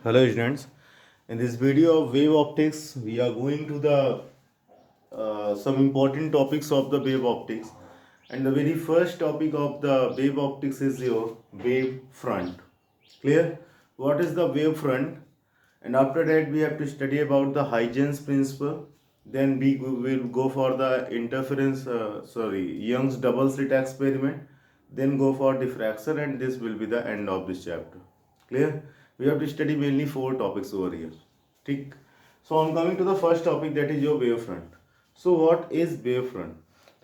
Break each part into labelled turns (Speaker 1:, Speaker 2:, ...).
Speaker 1: Hello students, in this video of wave optics we are going to the some important topics of the wave optics, and the very first topic of the wave optics is your wave front. Clear? What is the wave front? And after that we have to study about the Huygens principle. Then we will go for the Young's double slit experiment. Then go for diffraction, and this will be the end of this chapter. Clear? We have to study mainly four topics over here. ठीक. So I'm coming to the first topic, that is your wavefront. So what is wavefront?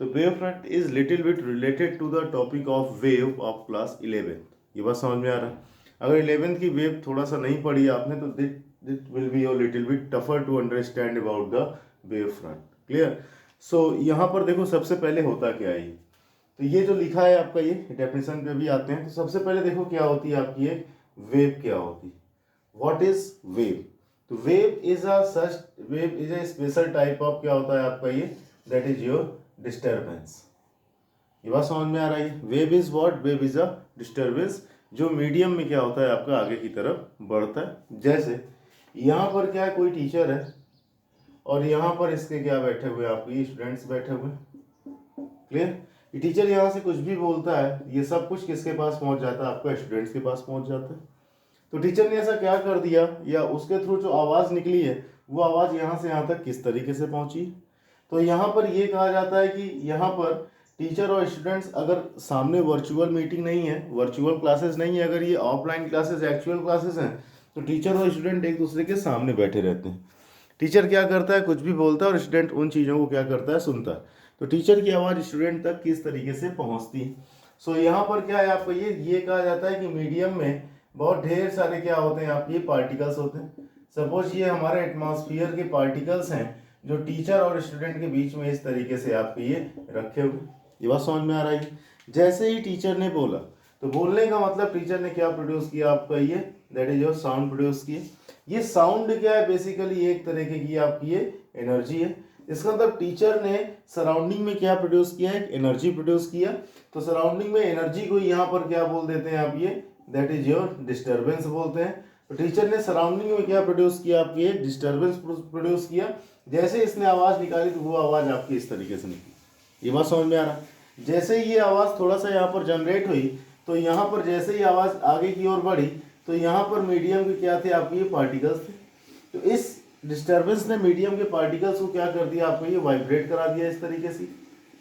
Speaker 1: The wavefront is little bit related to the topic of wave of class 11. ये बात समझ में आ रहा है? अगर 11th की वेव थोड़ा सा नहीं पढ़ी आपने तो that will be your little bit tougher to understand about the wave front. Clear? So यहाँ पर देखो सबसे पहले होता क्या है. तो ये जो लिखा है आपका, ये डेफिनेशन पे भी आते हैं. तो सबसे पहले देखो क्या होती है आपकी एक वेव. क्या होती है? What is wave? तो wave is a special type of क्या होता है आपका ये, दैट इज योर डिस्टर्बेंस. ये बात समझ में आ रही है? Wave is what? Wave is a disturbance जो मीडियम में क्या होता है आपका आगे की तरफ बढ़ता है. जैसे यहाँ पर क्या है, कोई टीचर है और यहाँ पर इसके क्या बैठे हुए आपके स्टूडेंट्स बैठे हुए. क्लियर? ये टीचर यहाँ से कुछ भी बोलता है, ये सब कुछ किसके पास पहुँच जाता है? आपका स्टूडेंट्स के पास पहुँच जाता है. तो टीचर ने ऐसा क्या कर दिया, या उसके थ्रू जो आवाज़ निकली है वो आवाज़ यहाँ से यहाँ तक किस तरीके से पहुँची. तो यहाँ पर ये कहा जाता है कि यहाँ पर टीचर और स्टूडेंट्स, अगर सामने वर्चुअल मीटिंग नहीं है, वर्चुअल क्लासेस नहीं है, अगर ये ऑफलाइन क्लासेस एक्चुअल क्लासेस हैं, तो टीचर और स्टूडेंट एक दूसरे के सामने बैठे रहते हैं. टीचर क्या करता है, कुछ भी बोलता है और स्टूडेंट उन चीज़ों को क्या करता है, सुनता है. तो टीचर की आवाज़ स्टूडेंट तक किस तरीके से पहुँचती है. सो यहाँ पर क्या है आपको, ये कहा जाता है कि मीडियम में बहुत ढेर सारे क्या होते हैं आपके पार्टिकल्स होते हैं. सपोज ये हमारे एटमॉस्फेयर के पार्टिकल्स हैं जो टीचर और स्टूडेंट के बीच में इस तरीके से आपके ये रखे हुए. ये बात समझ में आ रही है? जैसे ही टीचर ने बोला, तो बोलने का मतलब टीचर ने क्या प्रोड्यूस किया आपका ये, that is your sound produce किया. ये साउंड क्या है, बेसिकली एक तरीके की आपकी ये एनर्जी है. इसका मतलब टीचर ने सराउंडिंग में क्या प्रोड्यूस किया है, एनर्जी प्रोड्यूस किया. तो सराउंडिंग में एनर्जी को यहाँ पर क्या बोल देते हैं आप ये, दैट इज योर डिस्टर्बेंस बोलते हैं. तो टीचर ने सराउंडिंग में क्या प्रोड्यूस किया आपकी, ये डिस्टर्बेंस प्रोड्यूस किया. जैसे इसने आवाज़ निकाली तो वो आवाज़ आपकी इस तरीके से निकली. ये बात समझ में आ रहा है? जैसे ही ये आवाज़ थोड़ा सा यहाँ पर जनरेट हुई, तो यहाँ पर जैसे ही आवाज़ आगे की ओर बढ़ी, तो यहाँ पर मीडियम के क्या थे आपके, ये पार्टिकल्स थे. तो इस डिस्टर्बेंस ने मीडियम के पार्टिकल्स को क्या कर दिया आपको, ये वाइब्रेट करा दिया इस तरीके से.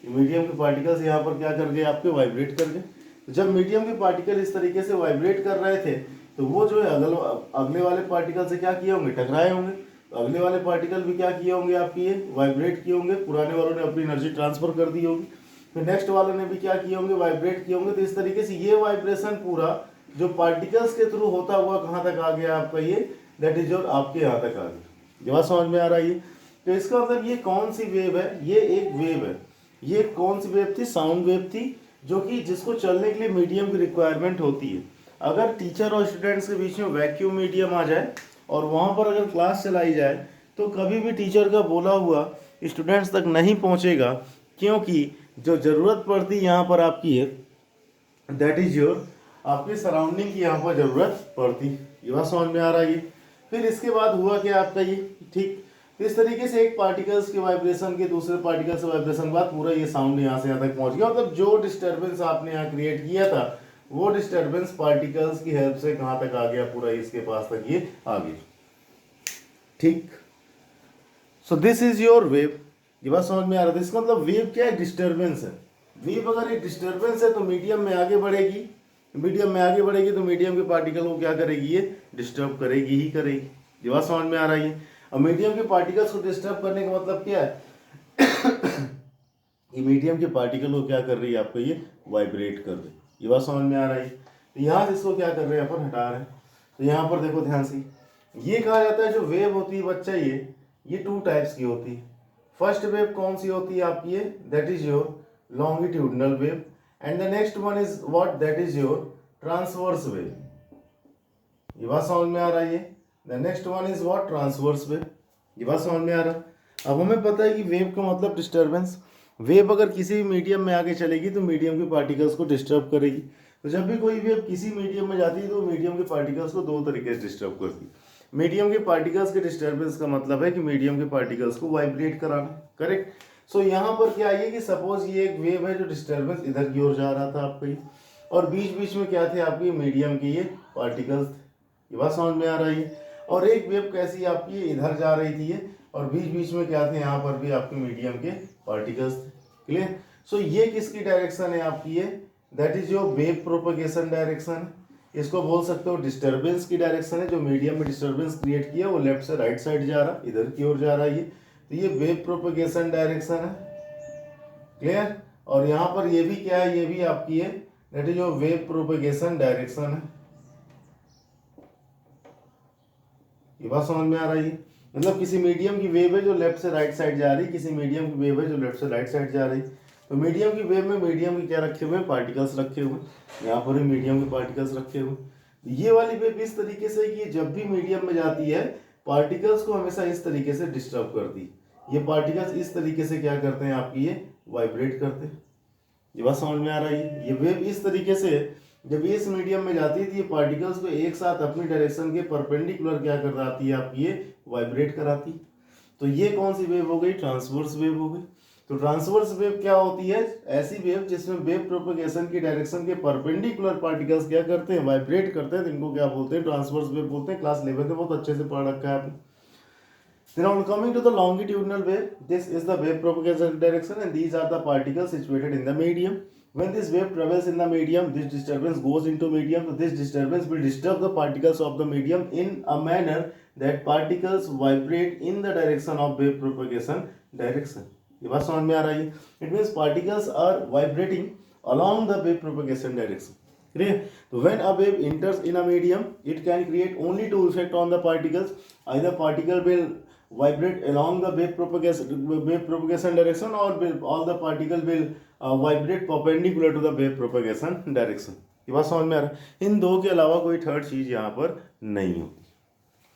Speaker 1: मीडियम के पार्टिकल्स यहाँ पर क्या कर गए आपके, वाइब्रेट कर गए. तो जब मीडियम के पार्टिकल इस तरीके से वाइब्रेट कर रहे थे, तो वो जो है अगले वाले पार्टिकल से क्या किए होंगे, टकराए होंगे. तो अगले वाले पार्टिकल भी क्या किए होंगे आपकी, ये वाइब्रेट किए होंगे. पुराने वालों ने अपनी एनर्जी ट्रांसफर कर दी होगी, फिर नेक्स्ट वालों ने भी क्या किए होंगे, वाइब्रेट किए होंगे. तो इस तरीके से ये वाइब्रेशन पूरा जो पार्टिकल्स के थ्रू होता हुआ कहाँ तक आ गया आपका ये, दैट इज योर आपके यहाँ तक आ गया. ये बात समझ में आ रहा है? तो इसका मतलब ये कौन सी वेव है, ये एक वेव है. ये कौन सी वेव थी, साउंड वेव थी, जो कि जिसको चलने के लिए मीडियम की रिक्वायरमेंट होती है. अगर टीचर और स्टूडेंट्स के बीच में वैक्यूम मीडियम आ जाए और वहाँ पर अगर क्लास चलाई जाए, तो कभी भी टीचर का बोला हुआ स्टूडेंट्स तक नहीं पहुँचेगा, क्योंकि जो ज़रूरत पड़ती यहाँ पर आपकी है, दैट इज योर आपकी सराउंडिंग की यहाँ पर ज़रूरत पड़ती. ये बात समझ में आ रहा है? फिर इसके बाद हुआ क्या आपका ये, ठीक. इस तरीके से एक पार्टिकल्स के वाइब्रेशन के दूसरे पार्टिकल से वाइब्रेशन के बाद पूरा ये साउंड यहाँ से यहाँ तक पहुँच गया. मतलब जो डिस्टर्बेंस आपने यहाँ क्रिएट किया था, वो डिस्टर्बेंस पार्टिकल्स की हेल्प से कहाँ तक आ गया, पूरा इसके पास तक ये आ गया. ठीक. So this is your wave. ये बात समझ में आ रहा है? इसका मतलब वेव क्या है, डिस्टर्बेंस है. वेव अगर एक डिस्टर्बेंस है तो मीडियम में आगे बढ़ेगी. मीडियम में आगे बढ़ेगी तो मीडियम के पार्टिकल को क्या करेगी, ये डिस्टर्ब करेगी ही करेगी. ये बात समझ में आ रही है? और मीडियम के पार्टिकल्स को डिस्टर्ब करने का मतलब क्या है, ये मीडियम के पार्टिकल को क्या कर रही है आपको, ये वाइब्रेट कर रही है. ये बात समझ में आ रही है? तो यहाँ से इसको क्या कर रहे हैं, अपन हटा रहे हैं. तो यहाँ पर देखो ध्यान से, ये कहा जाता है जो वेव होती है बच्चा, ये टू टाइप्स की होती है. फर्स्ट वेव कौन सी होती है आपकी, ये that is your longitudinal wave. And the next one is what, that is your transverse wave. ये बात समझ में आ रही है? The next one is what, transverse wave. ये बात समझ में आ रहा है? अब हमें पता है कि वेव का मतलब डिस्टर्बेंस. वेव अगर किसी भी मीडियम में आगे चलेगी तो मीडियम के पार्टिकल्स को डिस्टर्ब करेगी. तो जब भी कोई वेव किसी मीडियम में जाती है तो मीडियम के पार्टिकल्स को दो तरीके से डिस्टर्ब करती है. मीडियम के पार्टिकल्स के डिस्टर्बेंस का मतलब है कि मीडियम के पार्टिकल्स को वाइब्रेट कराना, करेक्ट। सो यहाँ पर क्या है कि सपोज ये एक वेव है जो डिस्टर्बेंस इधर की ओर जा रहा था आपका ये, और बीच बीच में क्या थे आपकी मीडियम के ये पार्टिकल्स थे, ये बात समझ में आ रही है। और एक वेव कैसी आपकी इधर जा रही थी ये, और बीच बीच में क्या थे यहाँ पर भी आपके मीडियम के पार्टिकल्स थे, क्लियर। सो ये किसकी डायरेक्शन है आपकी, ये that is your wave propagation direction. इसको बोल सकते हो डिस्टर्बेंस की डायरेक्शन है, जो मीडियम में डिस्टर्बेंस क्रिएट किया वो लेफ्ट से राइट साइड जा रहा, इधर की ओर जा रहा है ये, तो ये वेव प्रोपगेशन डायरेक्शन है, क्लियर। और यहाँ पर ये भी क्या है, ये भी आपकी है that is your wave propagation direction है, ये बात समझ में आ रही है। मतलब किसी मीडियम की वेव है जो लेफ्ट से राइट साइड जा रही, किसी मीडियम की वेव है जो लेफ्ट से राइट साइड जा रही, तो मीडियम की वेव में मीडियम के क्या रखे हुए हैं, पार्टिकल्स रखे हुए, यहाँ पर भी मीडियम के पार्टिकल्स रखे हुए। ये वाली वेव इस तरीके से कि जब भी मीडियम में जाती है पार्टिकल्स को हमेशा इस तरीके से डिस्टर्ब करती है, ये पार्टिकल्स इस तरीके से क्या करते हैं आपकी, ये वाइब्रेट करते हैं, ये बात समझ में आ रही है। ये वेव इस तरीके से जब ये इस मीडियम में जाती है तो ये पार्टिकल्स को एक साथ अपनी डायरेक्शन के परपेंडिकुलर क्या कराती है आपकी, ये वाइब्रेट कराती। तो ये कौन सी वेव हो गई, ट्रांसवर्स वेव हो गई। तो ट्रांसवर्स वेव क्या होती है, ऐसी वेव जिसमें वेव प्रोपगेशन की डायरेक्शन के परपेंडिकुलर पार्टिकल्स क्या करते हैं, वाइब्रेट करते हैं, तो इनको क्या बोलते हैं, ट्रांसवर्स वेव बोलते हैं। क्लास 11 में बहुत अच्छे से पढ़ रखा है आपने। Now coming to the longitudinal wave, this is the wave propagation direction and these are the particles situated in the medium. When this wave travels in the medium, this disturbance goes into medium. So this disturbance will disturb the particles of the medium in a manner that particles vibrate in the direction of wave propagation direction. ये बात समझ में आ रही है। It means particles are vibrating along the wave propagation direction. Clear? So when a wave enters in a medium, it can create only two effects on the particles. Either particle will vibrate along the wave propagation direction, or all the particle will vibrate perpendicular to the wave propagation direction. ये बात समझ में आ रहा है। इन दो के अलावा कोई थर्ड चीज यहाँ पर नहीं होती,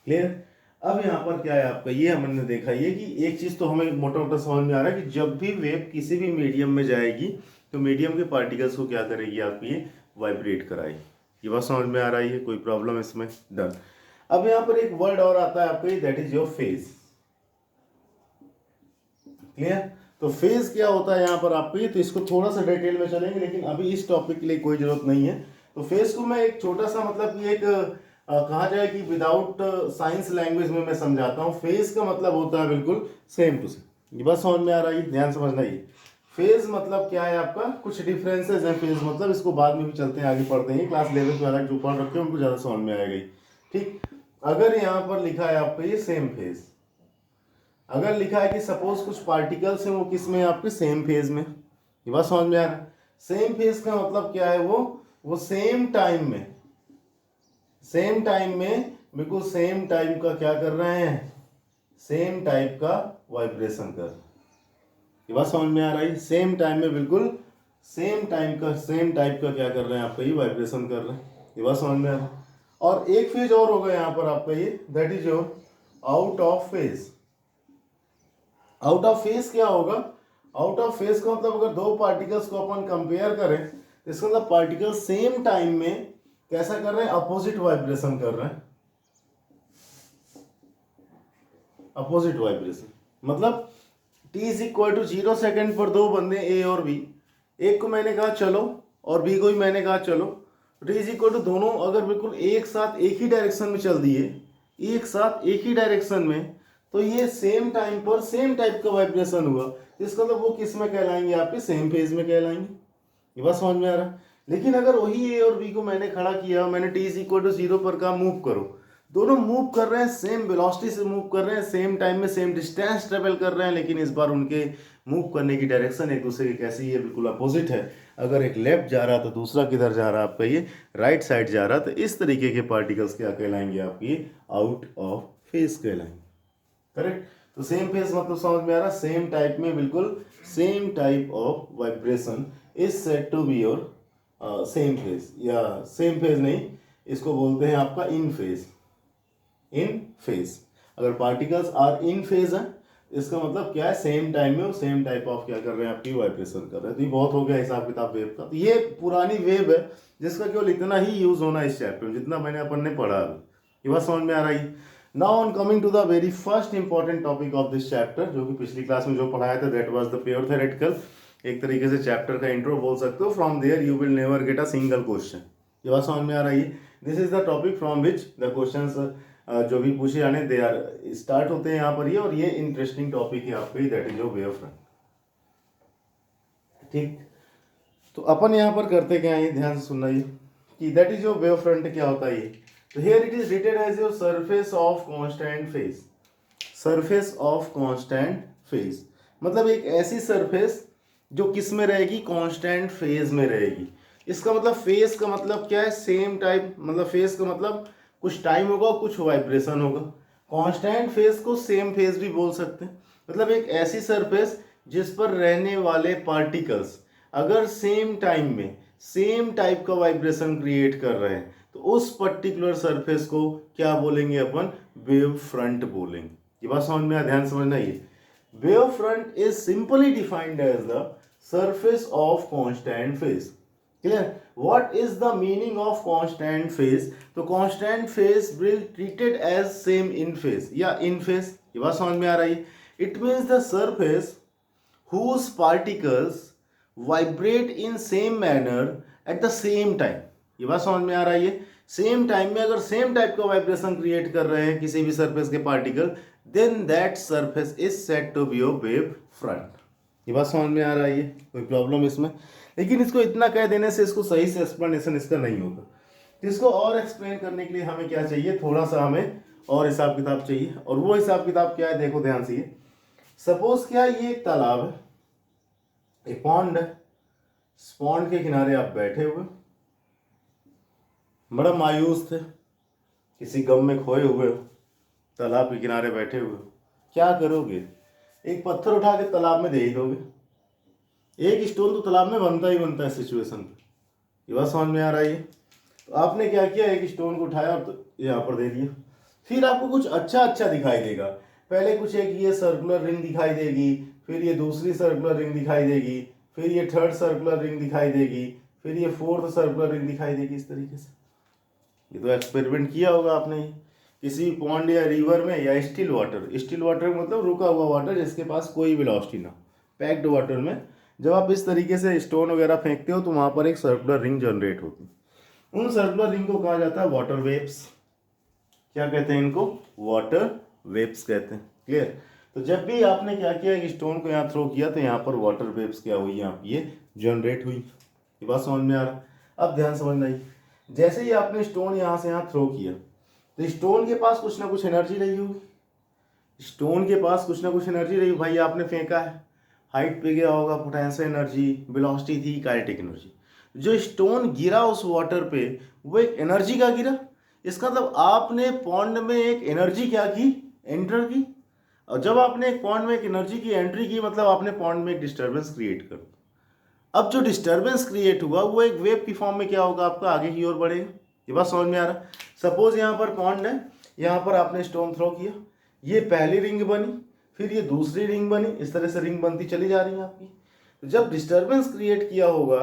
Speaker 1: क्लियर। अब यहाँ पर क्या है आपका, ये हमने देखा ये कि एक चीज तो हमें मोटा मोटा समझ में आ रहा है कि जब भी वेव किसी भी मीडियम में जाएगी तो मीडियम के पार्टिकल्स को क्या करेगी आपकी, ये वाइब्रेट कराएगी। ये बात समझ में आ रही है, कोई प्रॉब्लम इसमें, डन। अब यहाँ पर एक वर्ड और आता है आपका, that is your phase, clear. तो फेज क्या होता है यहाँ पर आपको, तो इसको थोड़ा सा डिटेल में चलेंगे, लेकिन अभी इस टॉपिक के लिए कोई जरूरत नहीं है। तो फेज को मैं एक छोटा सा मतलब कि एक कहा जाए कि विदाउट साइंस लैंग्वेज में मैं समझाता हूँ। फेज का मतलब होता है बिल्कुल सेम टू सेम, ये बात समझ में आ रही है, ध्यान समझना। ये फेज मतलब क्या है आपका, कुछ डिफरेंसेस है फेज मतलब, इसको बाद में भी चलते हैं आगे पढ़ते हैं, क्लास 11 में अलग जो पढ़ रखे हैं उनको ज़्यादा समझ में आएगा। ठीक, अगर यहाँ पर लिखा है आपका ये सेम फेज, अगर लिखा है कि सपोज कुछ पार्टिकल्स हैं वो किस में, आपके सेम फेज में, ये बात समझ में आ रहा है। सेम फेज का मतलब क्या है, वो सेम टाइम में बिल्कुल सेम टाइम का क्या कर रहे हैं, सेम टाइप का वाइब्रेशन कर रहे हैं, ये बात समझ में आ रही है। सेम टाइम में बिल्कुल सेम टाइप का क्या कर रहे हैं आपका, ये वाइब्रेशन कर रहे हैं, ये बात समझ में आ रहा है। और एक फेज और होगा यहाँ पर आपका ये, that is your out of phase. Out of phase क्या होगा, आउट ऑफ फेज का मतलब अगर दो पार्टिकल्स को अपन कंपेयर करें तो इसका मतलब पार्टिकल सेम टाइम में कैसा कर रहे हैं, अपोजिट वाइब्रेशन कर रहे हैं, अपोजिट वाइब्रेशन। मतलब t is equal to 0 second पर दो बंदे A और B, एक को मैंने कहा चलो और B को भी मैंने कहा चलो, t इज इक्वल टू दोनों अगर बिल्कुल एक साथ एक ही डायरेक्शन में चल दिए, एक साथ एक ही डायरेक्शन में, तो ये सेम टाइम पर सेम टाइप का वाइब्रेशन हुआ, इसका मतलब वो किस में कहलाएंगे, आपके सेम फेज में कहलाएंगे, ये बात समझ में आ रहा है। लेकिन अगर वही A और B को मैंने खड़ा किया, मैंने t इज इक्वल टू 0 पर कहा मूव करो, दोनों मूव कर रहे हैं, सेम वेलोसिटी से मूव कर रहे हैं, सेम टाइम में सेम डिस्टेंस ट्रेवल कर रहे हैं, लेकिन इस बार उनके मूव करने की डायरेक्शन एक दूसरे की कैसी है, बिल्कुल अपोजिट है। अगर एक लेफ्ट जा रहा तो दूसरा किधर जा रहा है आपका, ये राइट साइड जा रहा, तो इस तरीके के पार्टिकल्स क्या कहलाएंगे आपकी, आउट ऑफ फेज कहलाएंगे, करेक्ट। तो सेम फेज मतलब समझ में आ रहा, सेम टाइप में बिल्कुल same type of vibration is said to be your same phase, या सेम फेज नहीं, इसको बोलते हैं आपका इन फेज, इन फेज। अगर पार्टिकल्स आर इन फेज है इसका मतलब क्या है, सेम टाइम में वो सेम टाइप ऑफ क्या कर रहे हैं, आपकी वाइब्रेशन कर रहे हैं। तो ये बहुत हो गया हिसाब किताब वेव का। तो ये पुरानी वेव है जिसका केवल इतना ही यूज होना इस चैप्टर में जितना मैंने अपन ने पढ़ा, ये बात समझ में आ रही है। Now on coming to the very first important topic of this chapter, जो कि पिछली क्लास में जो पढ़ाया था that was the pure theoretical, एक तरीके से चैप्टर का इंट्रो बोल सकते हो. From there you will never get a single question. ये बात समझ में आ रही है. This is the topic from which the questions जो भी पूछे जाने दे आर स्टार्ट होते हैं यहाँ पर ये, और ये इंटरेस्टिंग टॉपिक है आपके, that is your wave front. ठीक, तो अपन यहाँ पर करते क्या है, ध्यान से सुनना ये कि that is your wave front क्या होता है ये. तो here it is written as your surface of constant phase. Surface of constant phase मतलब एक ऐसी सरफेस जो किस में रहेगी, कांस्टेंट फेज में रहेगी. इसका मतलब फेज का मतलब क्या है, सेम टाइप, मतलब फेज का मतलब कुछ टाइम होगा और कुछ वाइब्रेशन होगा. कांस्टेंट फेज को सेम फेज भी बोल सकते हैं. मतलब एक ऐसी सरफेस जिस पर रहने वाले पार्टिकल्स अगर सेम टाइम में सेम टाइप का वाइब्रेशन क्रिएट कर रहे हैं तो उस पर्टिकुलर सरफेस को क्या बोलेंगे अपन, वेव फ्रंट बोलेंगे. ये बात समझ में, ध्यान समझना. ये wave front is simply defined as the surface of constant phase. Clear? What is the meaning of constant phase? तो constant phase will treated as same in phase या in phase. ये बात समझ में आ रही है. It means the surface whose particles vibrate in same manner at the same time. ये बात समझ में आ रही है. सेम टाइम में अगर सेम टाइप का वाइब्रेशन क्रिएट कर रहे हैं किसी भी सरफेस के particle, then that surface is said to be your wave front. ये बात समझ में आ रहा है, कोई प्रॉब्लम इसमें. लेकिन इसको इतना कह देने से इसको सही से एक्सप्लेनेशन इसका नहीं होगा. तो इसको और एक्सप्लेन करने के लिए हमें क्या चाहिए, थोड़ा सा हमें और हिसाब किताब चाहिए. और वो हिसाब किताब क्या है, देखो ध्यान से. सपोज क्या ये एक तालाब है, एक पॉन्ड है. पॉन्ड के किनारे आप बैठे हुए, बड़ा मायूस थे, किसी गम में खोए हुए हो, तालाब के किनारे बैठे हुए हो. क्या करोगे, एक पत्थर उठा के तालाब में दे ही दोगे. एक स्टोन तो तालाब में बनता ही बनता है सिचुएशन पे. ये बात समझ में आ रही है. तो आपने क्या किया, एक स्टोन को उठाया और तो यहाँ पर दे दिया. फिर आपको कुछ अच्छा अच्छा दिखाई देगा. पहले कुछ एक ये सर्कुलर रिंग दिखाई देगी, फिर ये दूसरी सर्कुलर रिंग दिखाई देगी, फिर ये थर्ड सर्कुलर रिंग दिखाई देगी, फिर ये फोर्थ सर्कुलर रिंग दिखाई देगी. इस तरीके से ये तो एक्सपेरिमेंट किया होगा आपने किसी पॉन्ड या रिवर में, या स्टिल वाटर. स्टिल वाटर मतलब रुका हुआ वाटर जिसके पास कोई वेलोसिटी ना, पैक्ड वाटर में जब आप इस तरीके से स्टोन वगैरह फेंकते हो तो वहाँ पर एक सर्कुलर रिंग जनरेट होती है. उन सर्कुलर रिंग को कहा जाता है वाटर वेव्स. क्या कहते हैं इनको, वाटर वेव्स कहते हैं. क्लियर. तो जब भी आपने क्या किया, एक स्टोन को यहाँ थ्रो किया तो यहाँ पर वाटर वेव्स क्या हुई, यहाँ ये जनरेट हुई. ये बात समझ में आ रहा. अब ध्यान समझना ही, जैसे ही आपने स्टोन यहाँ से यहाँ थ्रो किया तो स्टोन के पास कुछ ना कुछ एनर्जी रही होगी. स्टोन के पास कुछ ना कुछ एनर्जी रही. भाई आपने फेंका है, हाइट पे गया होगा, पोटेंशियल एनर्जी, वेलोसिटी थी, काइनेटिक एनर्जी. जो स्टोन गिरा उस वाटर पे वो एक एनर्जी का गिरा. इसका मतलब आपने पॉन्ड में एक एनर्जी क्या की, एंटर की. और जब आपने एक पॉन्ड में एक एनर्जी की एंट्री की मतलब आपने पॉन्ड में एक डिस्टर्बेंस क्रिएट कर. अब जो डिस्टर्बेंस क्रिएट हुआ वो एक वेव की फॉर्म में क्या होगा, आपका आगे की ओर बढ़ेगा. ये बात समझ में आ रहा. सपोज यहाँ पर पॉन्ड है, यहाँ पर आपने स्टोन थ्रो किया, ये पहली रिंग बनी, फिर ये दूसरी रिंग बनी, इस तरह से रिंग बनती चली जा रही है आपकी. तो जब डिस्टर्बेंस क्रिएट किया होगा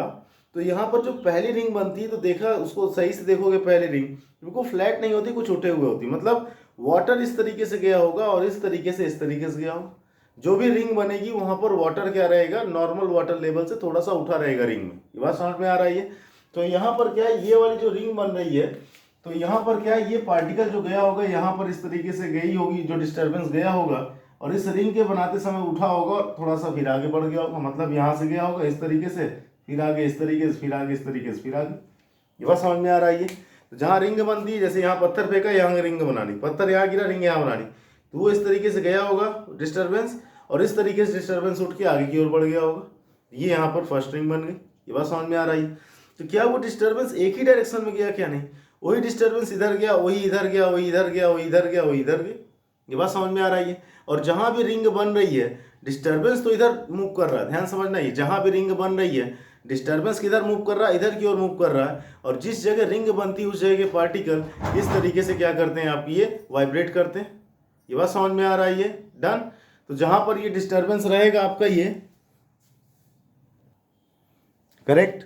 Speaker 1: तो यहाँ पर जो पहली रिंग बनती है, तो देखा उसको सही से देखोगे, पहली रिंग बिल्कुल फ्लैट नहीं होती, कुछ उठे हुए होती. मतलब वाटर इस तरीके से गया होगा और इस तरीके से गया होगा. जो भी रिंग बनेगी वहां पर वाटर क्या रहेगा, नॉर्मल वाटर लेवल से थोड़ा सा उठा रहेगा रिंग में. ये बात समझ में आ रही है. तो यहाँ पर क्या है, ये वाली जो रिंग बन रही है, तो यहाँ पर क्या है, ये पार्टिकल जो गया होगा यहाँ पर इस तरीके से गई होगी, जो डिस्टर्बेंस गया होगा, और इस रिंग के बनाते समय उठा होगा, थोड़ा सा फिर आगे बढ़ गया होगा. मतलब यहाँ से गया होगा इस तरीके से, फिर आगे इस तरीके से, फिर आगे इस तरीके से, फिर आगे. ये बात समझ में आ रही है. तो जहाँ रिंग बनती है, जैसे यहाँ पत्थर फेंका, यहाँ रिंग बना ली, पत्थर यहाँ गिरा, रिंग यहाँ बना ली, तो वो इस तरीके से गया होगा डिस्टर्बेंस, और इस तरीके से डिस्टर्बेंस उठ के आगे की ओर बढ़ गया होगा. ये यहाँ पर फर्स्ट रिंग बन गई. ये बात समझ में आ रही है. तो क्या वो डिस्टर्बेंस एक ही डायरेक्शन में गया, क्या नहीं, वही डिस्टर्बेंस इधर गया, वही इधर गया, वही इधर गया, वही इधर गया, वही इधर गया. ये बात समझ में आ रही है. और जहां भी रिंग बन रही है डिस्टर्बेंस तो इधर मूव कर रहा है. ध्यान समझना है, जहां भी रिंग बन रही है डिस्टर्बेंस किधर मूव कर रहा है, इधर की ओर मूव कर रहा है. और जिस जगह रिंग बनती है उस जगह के पार्टिकल इस तरीके से क्या करते हैं, आप ये वाइब्रेट करते हैं. ये बात समझ में आ रही है. डन. तो जहां पर ये डिस्टर्बेंस रहेगा आपका, ये करेक्ट.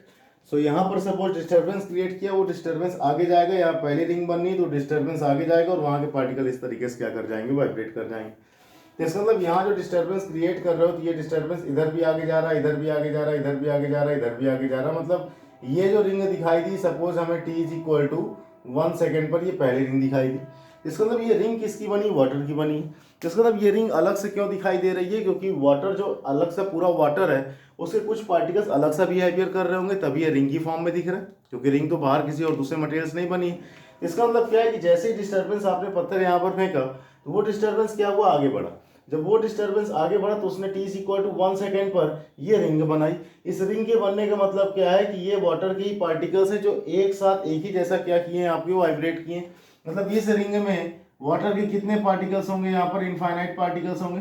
Speaker 1: सो यहाँ पर सपोज डिस्टर्बेंस क्रिएट किया, वो डिस्टर्बेंस आगे जाएगा, यहाँ पहली रिंग बननी है तो डिस्टर्बेंस आगे जाएगा और वहाँ के पार्टिकल इस तरीके से क्या कर जाएंगे, वाइब्रेट कर जाएंगे। तो इसका मतलब यहाँ जो डिस्टर्बेंस क्रिएट कर रहे हो तो ये डिस्टर्बेंस इधर भी आगे जा रहा है, इधर भी आगे जा रहा है, इधर भी आगे जा रहा है, इधर भी आगे जा रहा है। मतलब ये जो रिंग दिखाई दी, सपोज हमें t is equal to 1 second पर ये पहली रिंग दिखाई दी। इसका मतलब ये रिंग किसकी बनी, वाटर की बनी। इसका मतलब ये रिंग अलग से क्यों दिखाई दे रही है, क्योंकि वाटर जो अलग से पूरा वाटर है उसके कुछ पार्टिकल्स अलग सा बिहेवियर कर रहे होंगे, तभी ये रिंग की फॉर्म में दिख रहा है, क्योंकि रिंग तो बाहर किसी और दूसरे मटेरियल से नहीं बनी है। इसका मतलब क्या है कि जैसे ही डिस्टर्बेंस आपने पत्थर यहाँ पर फेंका तो वो डिस्टर्बेंस क्या हुआ, आगे बढ़ा। जब वो डिस्टर्बेंस आगे बढ़ा तो उसने t इक्वल टू 1 सेकेंड पर ये रिंग बनाई। इस रिंग के बनने का मतलब क्या है कि ये वाटर के ही पार्टिकल्स हैं जो एक साथ एक ही जैसा क्या किए हैं, आपके वाइब्रेट किए। मतलब इस रिंग में वाटर के कितने पार्टिकल्स होंगे, यहाँ पर इनफाइनाइट पार्टिकल्स होंगे।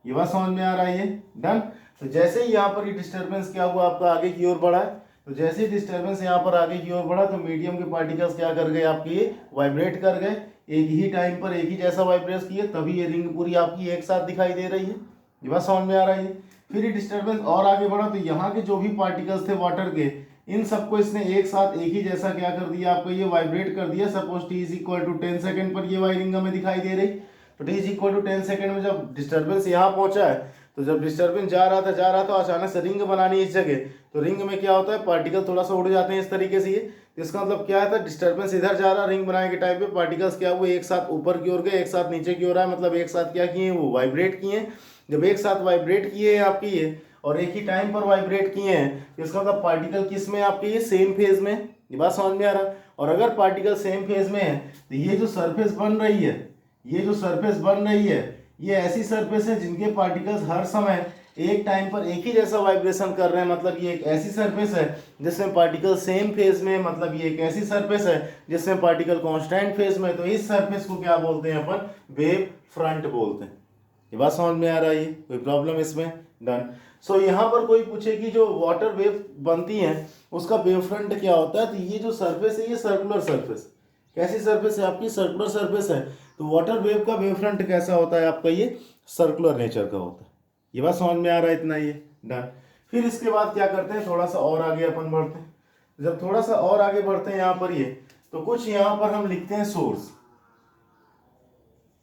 Speaker 1: ये बात समझ में आ रहा है, ये डन। तो जैसे ही यहाँ पर ये डिस्टर्बेंस क्या हुआ, आपका आगे की ओर बढ़ा है, तो जैसे ही डिस्टर्बेंस यहाँ पर आगे की ओर बढ़ा तो मीडियम के पार्टिकल्स क्या कर गए, आपके ये वाइब्रेट कर गए, एक ही टाइम पर एक ही जैसा वाइब्रेट किए, तभी ये रिंग पूरी आपकी एक साथ दिखाई दे रही है। ये बात समझ में आ रहा है। फिर ये डिस्टर्बेंस और आगे बढ़ा तो यहाँ के जो भी पार्टिकल्स थे वाटर के, इन सबको इसने एक साथ एक ही जैसा क्या कर दिया, आपको ये वाइब्रेट कर दिया। Suppose t is equal to 10 second पर ये वाइरिंग हमें दिखाई दे रही। तो t is equal to 10 second में जब डिस्टर्बेंस यहाँ पहुंचा है, तो जब डिस्टर्बेंस जा रहा था तो अचानक से रिंग बनानी इस जगह, तो रिंग में क्या होता है, पार्टिकल थोड़ा सा उड़ जाते हैं इस तरीके से। ये इसका मतलब क्या था, डिस्टर्बेंस इधर जा रहा, रिंग बनाने के टाइम पे पार्टिकल्स क्या हुए, एक साथ ऊपर की ओर गए, एक साथ नीचे की ओर आए, मतलब एक साथ क्या किए, वो वाइब्रेट किए। जब एक साथ वाइब्रेट किए हैं आपकी ये, और एक ही टाइम पर वाइब्रेट किए हैं, इसका मतलब पार्टिकल किस में, आपके ये सेम फेज में। ये बात समझ में आ रहा। और अगर पार्टिकल सेम फेज में है तो ये जो सरफेस बन रही है, ये जो सरफेस बन रही है, ये ऐसी सरफेस है जिनके पार्टिकल्स हर समय एक टाइम पर एक ही जैसा वाइब्रेशन कर रहे हैं। मतलब ये एक ऐसी सरफेस है जिसमें पार्टिकल सेम फेज में, मतलब ये एक ऐसी सरफेस है जिसमें पार्टिकल कांस्टेंट फेज में। तो इस सरफेस को क्या बोलते हैं अपन, वेव फ्रंट बोलते हैं। ये बात समझ में आ रहा है, कोई प्रॉब्लम इसमें, डन। सो यहाँ पर कोई पूछे कि जो वाटर वेव बनती है उसका वेव फ्रंट क्या होता है, तो ये जो सरफेस है ये सर्कुलर सरफेस, कैसी सरफेस है आपकी, सर्कुलर सरफेस है। तो वाटर वेव का वेव फ्रंट कैसा होता है आपका, ये सर्कुलर नेचर का होता है। ये बात समझ में आ रहा है, इतना ये डन। फिर इसके बाद क्या करते हैं, थोड़ा सा और आगे अपन बढ़ते हैं। जब थोड़ा सा और आगे बढ़ते हैं यहाँ पर ये, तो कुछ यहाँ पर हम लिखते हैं सोर्स,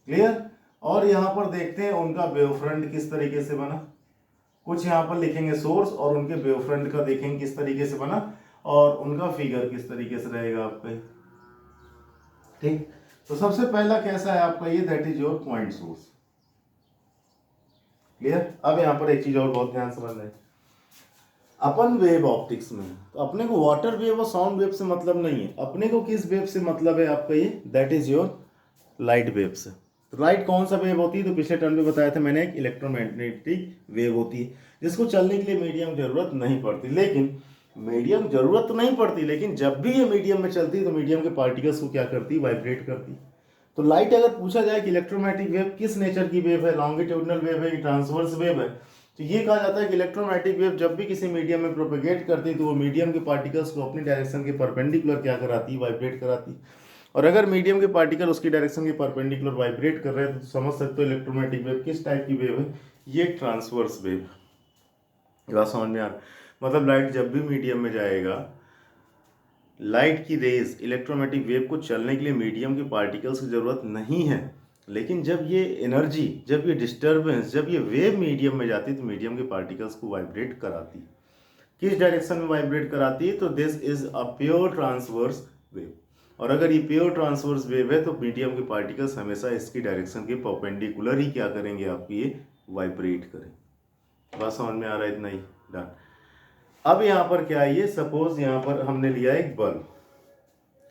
Speaker 1: क्लियर। और यहाँ पर देखते हैं उनका वेव फ्रंट किस तरीके से बना। कुछ यहाँ पर लिखेंगे सोर्स और उनके वेव फ्रंट का देखेंगे किस तरीके से बना, और उनका फिगर किस तरीके से रहेगा आपका, ठीक। तो सबसे पहला कैसा है आपका ये, that is your point source, clear. अब यहाँ पर एक चीज और बहुत ध्यान समझना है, अपन वेव ऑप्टिक्स में तो अपने को वाटर वेव और साउंड वेव से मतलब नहीं है, अपने को किस वेव से मतलब है आपका ये, that is your light wave से। तो लाइट कौन सा वेव होती है, तो पिछले टर्म में बताया था मैंने, एक इलेक्ट्रोमैग्नेटिक वेव होती है जिसको चलने के लिए मीडियम जरूरत नहीं पड़ती। लेकिन मीडियम जरूरत तो नहीं पड़ती, लेकिन जब भी ये मीडियम में चलती है तो मीडियम के पार्टिकल्स को क्या करती है, वाइब्रेट करती है। तो लाइट अगर पूछा जाए कि इलेक्ट्रोमैग्नेटिक वेव किस नेचर की वेव है, लॉन्गिट्यूडिनल वेव है, ट्रांसवर्स वेव है, तो ये कहा जाता है कि इलेक्ट्रोमैग्नेटिक वेव जब भी किसी मीडियम में प्रोपेगेट करती है तो वो मीडियम के पार्टिकल्स को अपनी डायरेक्शन के परपेंडिकुलर क्या कराती है, वाइब्रेट कराती है। और अगर मीडियम के पार्टिकल उसकी डायरेक्शन के परपेंडिकुलर वाइब्रेट कर रहे हैं तो समझ सकते हो इलेक्ट्रोमैग्नेटिक वेव किस टाइप की वेव है, ये ट्रांसवर्स वेव। बात समझ में आ रहा, मतलब लाइट जब भी मीडियम में जाएगा, लाइट की रेज इलेक्ट्रोमैग्नेटिक वेव को चलने के लिए मीडियम के पार्टिकल्स की जरूरत नहीं है। लेकिन जब ये एनर्जी, जब ये डिस्टर्बेंस, जब ये वेव मीडियम में जाती है तो मीडियम के पार्टिकल्स को वाइब्रेट कराती है। किस डायरेक्शन में वाइब्रेट कराती है, तो this is a pure transverse wave. और अगर ये प्योर ट्रांसवर्स वेव है तो मीडियम के पार्टिकल्स हमेशा इसकी डायरेक्शन के परपेंडिकुलर ही क्या करेंगे, आपकी ये वाइब्रेट करेंगे। बात समझ में आ रहा है, इतना ही, डन। अब यहाँ पर क्या है, ये सपोज यहाँ पर हमने लिया एक बल्ब,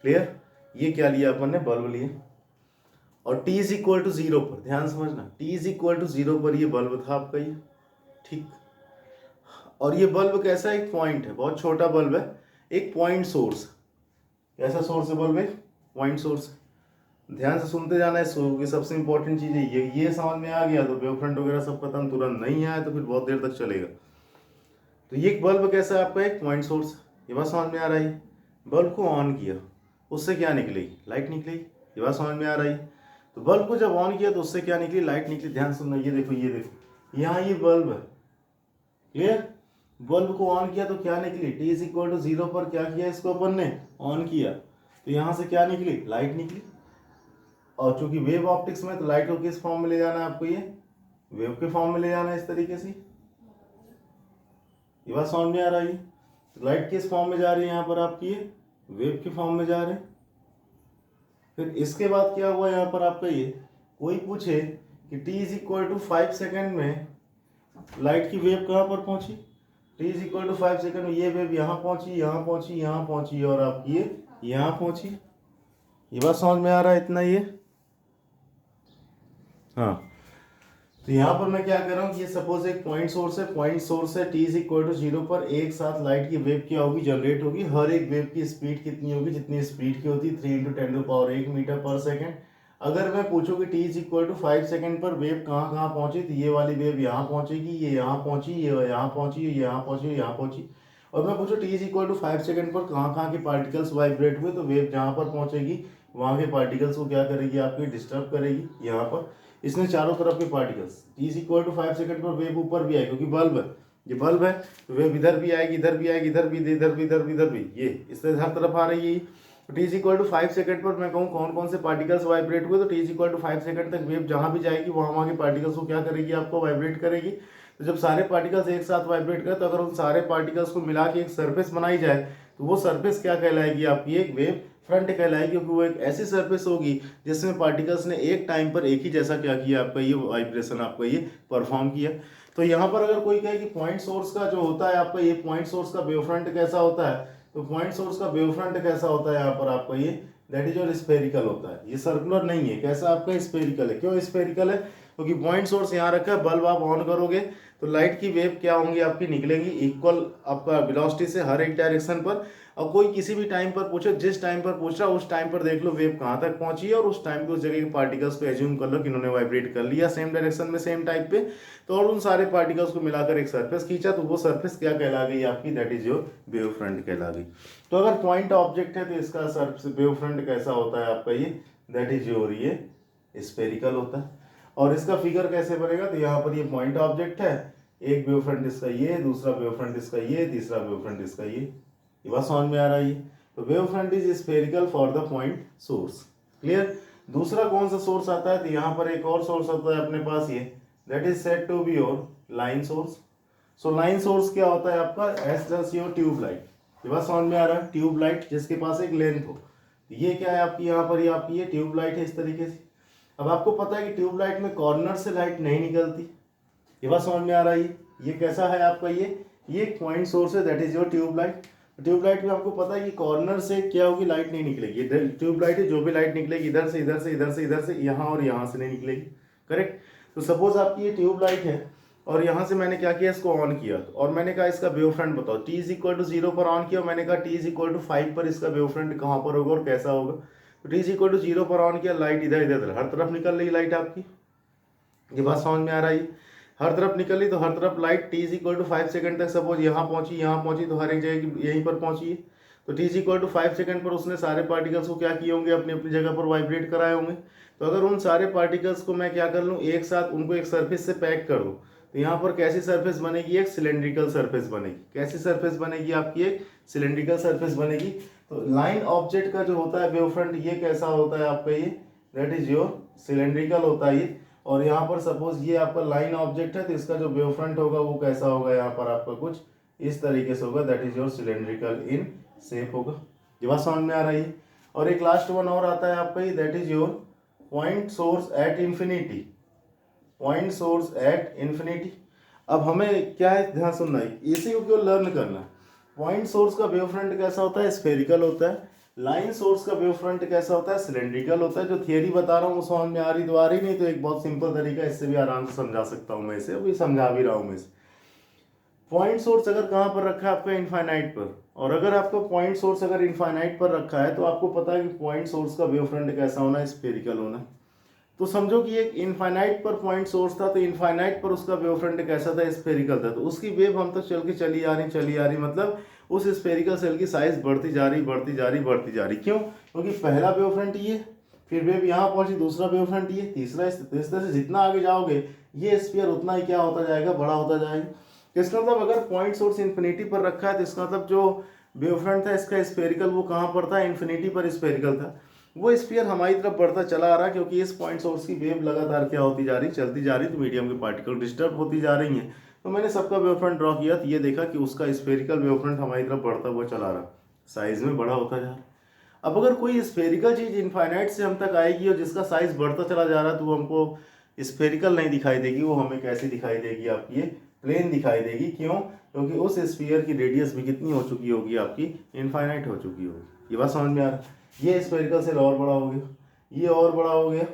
Speaker 1: क्लियर। ये क्या लिया अपन ने, बल्ब लिए, और t इज इक्वल टू 0 पर, ध्यान समझना, t इज इक्वल टू 0 पर ये बल्ब था आपका ये, ठीक। और ये बल्ब कैसा, एक पॉइंट है, बहुत छोटा बल्ब है, एक पॉइंट सोर्स। कैसा सोर्स है बल्ब, एक पॉइंट सोर्स। ध्यान से सुनते जाना है, सबसे इंपॉर्टेंट चीज है ये समझ में आ गया तो वेव फ्रंट वगैरह सब खत्म, तुरंत नहीं आया तो फिर बहुत देर तक चलेगा। तो ये बल्ब कैसा है आपका, एक पॉइंट सोर्स। ये बात समझ में आ रही है। बल्ब को ऑन किया, उससे क्या निकलेगी, लाइट निकलेगी। ये बात समझ में आ रही है। तो बल्ब को जब ऑन किया तो उससे क्या निकली, लाइट निकली। ध्यान सुनना, ये देखो यहाँ ये बल्ब है, क्लियर। बल्ब को ऑन किया तो क्या निकली, t इज इक्वल टू 0 पर क्या किया इसको अपन ने, ऑन किया, तो यहाँ से क्या निकली, लाइट निकली। और चूंकि वेव ऑप्टिक्स में तो लाइट को किस फॉर्म में ले जाना है आपको, ये वेव के फॉर्म में ले जाना है इस तरीके से। ये बात समझ में आ रही है, तो लाइट किस फॉर्म में जा रही है यहाँ पर आपकी, ये वेव के फॉर्म में जा रहे हैं। फिर इसके बाद क्या हुआ यहाँ पर आपका, ये कोई पूछे कि t is equal to 5 second में लाइट की वेव कहाँ पर पहुंची, t is equal to 5 second में ये वेव यहाँ पहुंची, यहाँ पहुंची, यहाँ पहुंची और आपकी ये यहाँ पहुंची। ये बात समझ में आ रहा है इतना ये। हाँ, तो यहाँ पर मैं क्या कर रहा हूँ कि ये सपोज एक पॉइंट सोर्स है, t इज इक्वल टू 0 पर एक साथ लाइट की वेव क्या होगी, जनरेट होगी। हर एक वेव की स्पीड कितनी होगी, जितनी स्पीड की होती है 3 × 10⁻⁸ मीटर पर सेकेंड। अगर मैं पूछूँ कि t is equal to 5 second पर वेव कहाँ कहाँ पहुंची, तो ये वाली वेव यहाँ पहुंचेगी, ये यहाँ पहुंची, ये यहाँ पहुंची, ये यहाँ पहुंची, ये यहाँ पहुंची। और मैं पूछूँ t is equal to 5 second पर कहाँ कहाँ के पार्टिकल्स वाइब्रेट हुए, तो वेव जहाँ पर पहुंचेगी वहाँ के पार्टिकल्स को क्या करेगी, आपकी डिस्टर्ब करेगी। यहाँ पर इसने चारों तरफ के particles, t is equal to 5 second पर वेव ऊपर भी आएगी, क्योंकि बल्ब है, ये बल्ब है तो वेव इधर भी आएगी, इधर भी आएगी, इधर भी, इधर भी, इधर भी, इधर भी, ये इससे हर तरफ आ रही है। तो t is equal to 5 second पर मैं कहूँ कौन कौन से पार्टिकल्स वाइब्रेट हुए, तो t is equal to 5 second तक वेव जहाँ भी जाएगी वहाँ के पार्टिकल्स को क्या करेगी, आपको वाइब्रेट करेगी। तो जब सारे पार्टिकल्स एक साथ वाइब्रेट करें, तो अगर उन सारे पार्टिकल्स को मिला के एक सरफेस बनाई जाए, तो वो सरफेस क्या कहलाएगी, आपकी एक वेव फ्रंट कहलाएगी, क्योंकि वो एक ऐसी सरफेस होगी जिसमें पार्टिकल्स ने एक टाइम पर एक ही जैसा क्या किया, आपका ये वाइब्रेशन आपका ये परफॉर्म किया। तो यहाँ पर अगर कोई कहे कि पॉइंट सोर्स का जो होता है आपका ये पॉइंट सोर्स का वेव फ्रंट कैसा होता है, तो पॉइंट सोर्स का वेव फ्रंट कैसा होता है यहाँ पर आपका ये, दैट इज और स्फेरिकल होता है। ये सर्कुलर नहीं है, कैसा आपका स्फेरिकल है। क्यों स्फेरिकल है, क्योंकि पॉइंट सोर्स यहाँ रखा है, बल्ब आप ऑन करोगे तो लाइट की वेव क्या होंगी, आपकी निकलेंगी इक्वल आपका वेलोसिटी से हर एक डायरेक्शन पर। और कोई किसी भी टाइम पर पूछे, जिस टाइम पर पूछ रहा उस टाइम पर देख लो वेव कहाँ तक पहुंची है, और उस टाइम पे उस जगह के पार्टिकल्स को एज्यूम कर लो कि इन्होंने वाइब्रेट कर लिया सेम डायरेक्शन में, सेम टाइप पे। तो और उन सारे पार्टिकल्स को मिलाकर एक सरफेस खींचा, तो वो सरफेस क्या कहला गई आपकी, that is your wave front कहला गई। तो अगर पॉइंट ऑब्जेक्ट है तो इसका वेव फ्रंट कैसा होता है आपका ये, दैट इज योर ये स्फेरिकल होता है। और इसका फिगर कैसे बनेगा, तो यहाँ पर ये पॉइंट ऑब्जेक्ट है, एक वेव फ्रंट इसका ये, दूसरा वेव फ्रंट इसका ये, तीसरा वेव फ्रंट इसका ये बात समझ में आ रही है। तो wave front is spherical for the point source. Clear. दूसरा कौन सा सोर्स आता है, तो यहाँ पर एक और सोर्स होता है अपने पास ये, that is said to be your line source. So line source क्या होता है आपका, as just your tube light. ये बात समझ में आ रहा है, ट्यूब लाइट जिसके पास एक लेंथ हो। ये क्या है आपकी, यहाँ पर ये आपकी ये ट्यूब लाइट है इस तरीके से। अब आपको पता है कि ट्यूब लाइट में कॉर्नर से लाइट नहीं निकलती, ये बात समझ में आ रही है। ये कैसा है आपका ये एक पॉइंट सोर्स है, that is your tube light. Tube light में आपको पता है कि कॉर्नर से क्या होगी, लाइट नहीं निकलेगी। ट्यूब लाइट है, जो भी लाइट निकलेगी इधर से इधर से इधर से इधर से, यहाँ और यहाँ से नहीं निकलेगी। करेक्ट। तो सपोज आपकी ये ट्यूब लाइट है और यहाँ से मैंने क्या किया, इसको ऑन किया और मैंने कहा इसका वेव फ्रंट बताओ। t इज इक्वल टू 0 पर ऑन किया, मैंने कहा t इज इक्वल टू 5 पर इसका वेव फ्रंट कहाँ पर होगा और कैसा होगा। तो t इज इक्वल टू 0 पर ऑन किया, लाइट इधर इधर हर तरफ निकल रही लाइट आपकी। ये बात समझ में आ रही है, हर तरफ निकली तो हर तरफ light. t is equal to 5 second तक सपोज यहाँ पहुंची तो हर एक जगह यहीं पर पहुंची है। तो t is equal to 5 second पर उसने सारे पार्टिकल्स को क्या किए होंगे, अपनी अपनी जगह पर वाइब्रेट कराए होंगे। तो अगर उन सारे पार्टिकल्स को मैं क्या कर लूँ, एक साथ उनको एक सरफेस से पैक कर दूँ, तो यहाँ पर कैसी सरफेस बनेगी, एक सिलेंड्रिकल सरफेस बनेगी। कैसी सरफेस बनेगी आपकी, एक सिलेंड्रिकल सरफेस बनेगी। तो लाइन ऑब्जेक्ट का जो होता है वेव फ्रंट, ये कैसा होता है आपका, ये दैट इज योर सिलेंड्रिकल होता है ये। और यहाँ पर सपोज ये आपका लाइन ऑब्जेक्ट है, तो इसका जो वेव फ्रंट होगा वो कैसा होगा, यहाँ पर आपका कुछ इस तरीके से होगा, that is your cylindrical in shape होगा। ये बात समझ में आ रही है। और एक लास्ट वन और आता है आपका ये, that is your point source at infinity. Point source at infinity. अब हमें क्या है, ध्यान सुनना है, इसी को क्यों लर्न करना। पॉइंट सोर्स का वेव फ्रंट कैसा होता है, स्फेरिकल होता है। लाइन सोर्स का वेव फ्रंट कैसा होता है, सिलेंड्रिकल होता है। जो थियरी बता रहा हूँ वो समझ में आ रही तो आ रही, नहीं तो एक बहुत सिंपल तरीका, इससे भी आराम से समझा सकता हूँ मैं, इसे अभी समझा भी रहा हूँ मैं इसे। पॉइंट सोर्स अगर कहाँ पर रखा है आपका, इनफाइनाइट पर। और अगर आपका पॉइंट सोर्स अगर इनफाइनाइट पर रखा है तो आपको पता है कि पॉइंट सोर्स का वेव फ्रंट कैसा होना है, स्फेरिकल होना है। तो समझो कि एक इनफाइनाइट पर पॉइंट सोर्स था, तो इनफाइनाइट पर उसका वेव फ्रंट कैसा था, स्फेरिकल था। तो उसकी वेव हम तक चली आ रही, मतलब उस स्फेरिकल सेल की साइज बढ़ती जा रही। क्यों? क्योंकि पहला वेव फ्रंट ये, फिर वेव यहाँ पहुंची, दूसरा वेव फ्रंट ये, तीसरा। इस तरह से जितना आगे जाओगे ये स्फीयर उतना ही क्या होता जाएगा, बड़ा होता जाएगा। इसका मतलब अगर पॉइंट सोर्स इन्फिनिटी पर रखा है तो इसका मतलब जो वेव फ्रंट था इसका स्फेरिकल वो कहाँ पर था, इन्फिनिटी पर स्फेरिकल था। वो स्फीयर हमारी तरफ बढ़ता चला आ रहा क्योंकि इस पॉइंट सोर्स की वेव लगातार क्या होती जा रही, चलती जा रही, तो मीडियम के पार्टिकल डिस्टर्ब होती जा रही हैं। तो मैंने सबका वेव फ्रंट ड्रॉ किया तो ये देखा कि उसका स्फेरिकल वेव फ्रंट हमारी तरफ बढ़ता हुआ चला रहा, साइज में बड़ा होता जा रहा। अब अगर कोई स्फेरिकल चीज इनफाइनाइट से हम तक आएगी और जिसका साइज बढ़ता चला जा रहा है तो वो हमको स्फेरिकल नहीं दिखाई देगी, वो हमें कैसी दिखाई देगी आपकी, ये प्लेन दिखाई देगी। क्यों? क्योंकि उस स्फीयर की रेडियस भी कितनी हो चुकी होगी आपकी, इनफाइनाइट हो चुकी होगी। ये बात समझ में आ रहा है? ये स्फेरिकल सेल और बड़ा हो गया, ये और बड़ा हो गया,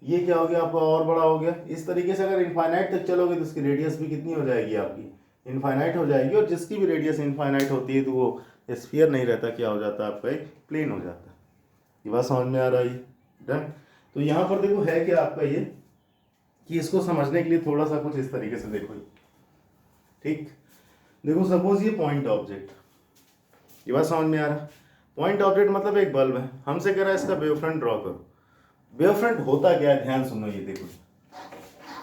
Speaker 1: ये क्या हो गया आपका और बड़ा हो गया। इस तरीके से अगर इनफाइनाइट तक चलोगे तो उसकी रेडियस भी कितनी हो जाएगी आपकी, इनफाइनाइट हो जाएगी। और जिसकी भी रेडियस इनफाइनाइट होती है तो वो स्फीयर नहीं रहता, क्या हो जाता है आपका, एक प्लेन हो जाता है। ये बात समझ में आ रहा है? डन। तो यहाँ पर देखो है क्या आपका ये, कि इसको समझने के लिए थोड़ा सा कुछ इस तरीके से देखो, ठीक। देखो सपोज ये पॉइंट ऑब्जेक्ट, ये बात समझ में आ रहा है? पॉइंट ऑब्जेक्ट मतलब एक बल्ब है, हमसे कह रहा है इसका वेव फ्रंट ड्रॉ करो। वेव फ्रंट होता क्या है, ध्यान सुनो, ये देखो,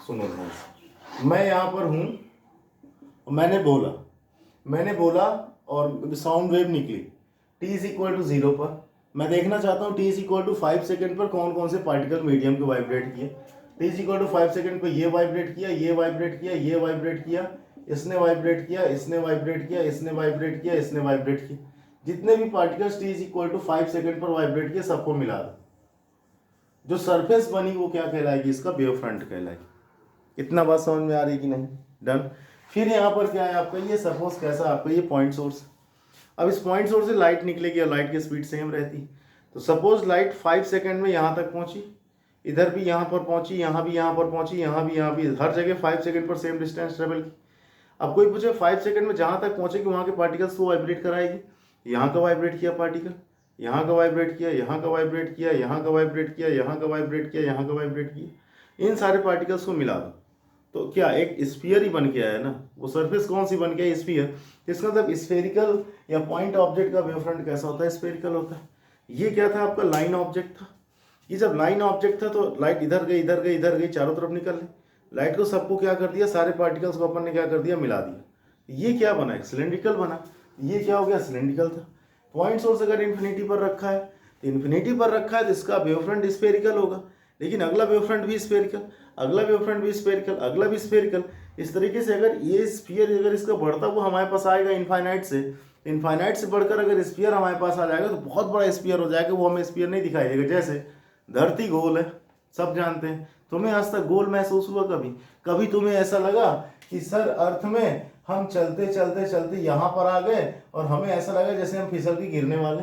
Speaker 1: सुनो ध्यान से। मैं यहाँ पर हूँ, मैंने बोला और साउंड वेव निकली t इज इक्वल टू 0 पर। मैं देखना चाहता हूँ t is equal to 5 second पर कौन कौन से पार्टिकल मीडियम के वाइब्रेट किए। t is equal to 5 second पर ये वाइब्रेट किया, ये वाइब्रेट किया, ये वाइब्रेट किया, इसने वाइब्रेट किया, इसने वाइब्रेट किया, इसने वाइब्रेट किया, इसने वाइब्रेट किया। जितने भी particles t is equal to 5 second पर वाइब्रेट किए सबको मिला दो, जो सरफेस बनी वो क्या कहलाएगी, इसका वेव फ्रंट कहलाएगी। इतना बात समझ में आ रही कि नहीं? डन। फिर यहाँ पर क्या है आपका, ये सपोज कैसा आपका ये पॉइंट सोर्स। अब इस पॉइंट सोर्स से लाइट निकलेगी और लाइट की स्पीड सेम रहती। तो सपोज लाइट 5 सेकेंड में यहाँ तक पहुँची, इधर भी यहाँ पर पहुँची, यहाँ भी यहाँ पर पहुँची, यहाँ भी, हर जगह 5 सेकेंड पर सेम डिस्टेंस ट्रेवल की। अब कोई पूछे 5 सेकेंड में जहाँ तक पहुँचेगी वहाँ के पार्टिकल्स को वाइब्रेट कराएगी। यहाँ का वाइब्रेट किया पार्टिकल, यहाँ का वाइब्रेट किया, यहाँ का वाइब्रेट किया, यहाँ का वाइब्रेट किया, यहाँ का वाइब्रेट किया, यहाँ का वाइब्रेट किया। इन सारे पार्टिकल्स को मिला दो तो क्या एक स्फीयर ही बन के आया ना। वो सरफेस कौन सी बन के आई, स्फीयर। इसका मतलब स्फेरिकल या पॉइंट ऑब्जेक्ट का वेव फ्रंट कैसा होता है, स्फेरिकल होता है। ये क्या था आपका, लाइन ऑब्जेक्ट था। ये जब लाइन ऑब्जेक्ट था तो लाइट इधर गई, इधर गई, इधर गई, चारों तरफ निकल ली। लाइट को सबको क्या कर दिया, सारे पार्टिकल्स को अपन ने क्या कर दिया, मिला दिया। ये क्या बना, एक सिलेंड्रिकल बना। ये क्या हो गया, सिलेंड्रिकल था। पॉइंट सोर्स अगर इन्फिनिटी पर रखा है तो इन्फिनिटी पर रखा है तो इसका वेव फ्रंट स्फेरिकल होगा। लेकिन अगला वेव फ्रंट भी स्फेरिकल, अगला वेव फ्रंट भी स्फेरिकल, अगला भी स्फेरिकल। इस तरीके से अगर ये स्फीयर अगर इसका बढ़ता हुआ हमारे पास आएगा इनफाइनाइट से बढ़कर अगर स्फीयर हमारे पास आ जाएगा तो बहुत बड़ा स्फीयर हो जाएगा। वो हमें स्फीयर नहीं दिखाई देगा। जैसे धरती गोल है, सब जानते हैं। तुम्हें आज तक गोल महसूस हुआ कभी तुम्हें ऐसा लगा कि सर अर्थ में हम चलते चलते चलते यहाँ पर आ गए और हमें ऐसा लगा जैसे हम फिसल के गिरने वाले?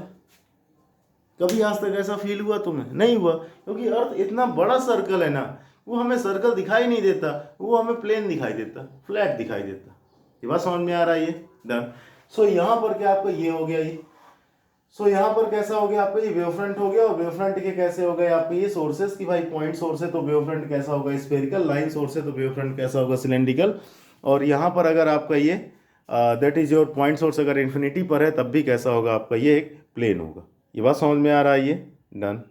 Speaker 1: कभी आज तक ऐसा फील हुआ तुम्हें? नहीं हुआ, क्योंकि अर्थ इतना बड़ा सर्कल है ना, वो हमें सर्कल दिखाई नहीं देता, वो हमें प्लेन दिखाई देता, फ्लैट दिखाई देता। ये बात समझ में आ रहा है? ये डन। सो यहाँ पर क्या आपका ये हो गया, ये सो यहाँ पर कैसा हो गया आपका, ये वेव फ्रंट हो गया। और वेव फ्रंट के कैसे हो गए आपके ये सोर्सेस की, भाई पॉइंट सोर्स है तो वेव फ्रंट कैसा होगा, स्फेरिकल। लाइन सोर्स है तो वेव फ्रंट कैसा होगा, सिलेंड्रिकल। और यहाँ पर अगर आपका ये that is your point source अगर इन्फिनिटी पर है तब भी कैसा होगा आपका, ये एक प्लेन होगा। ये बात समझ में आ रहा है? ये डन।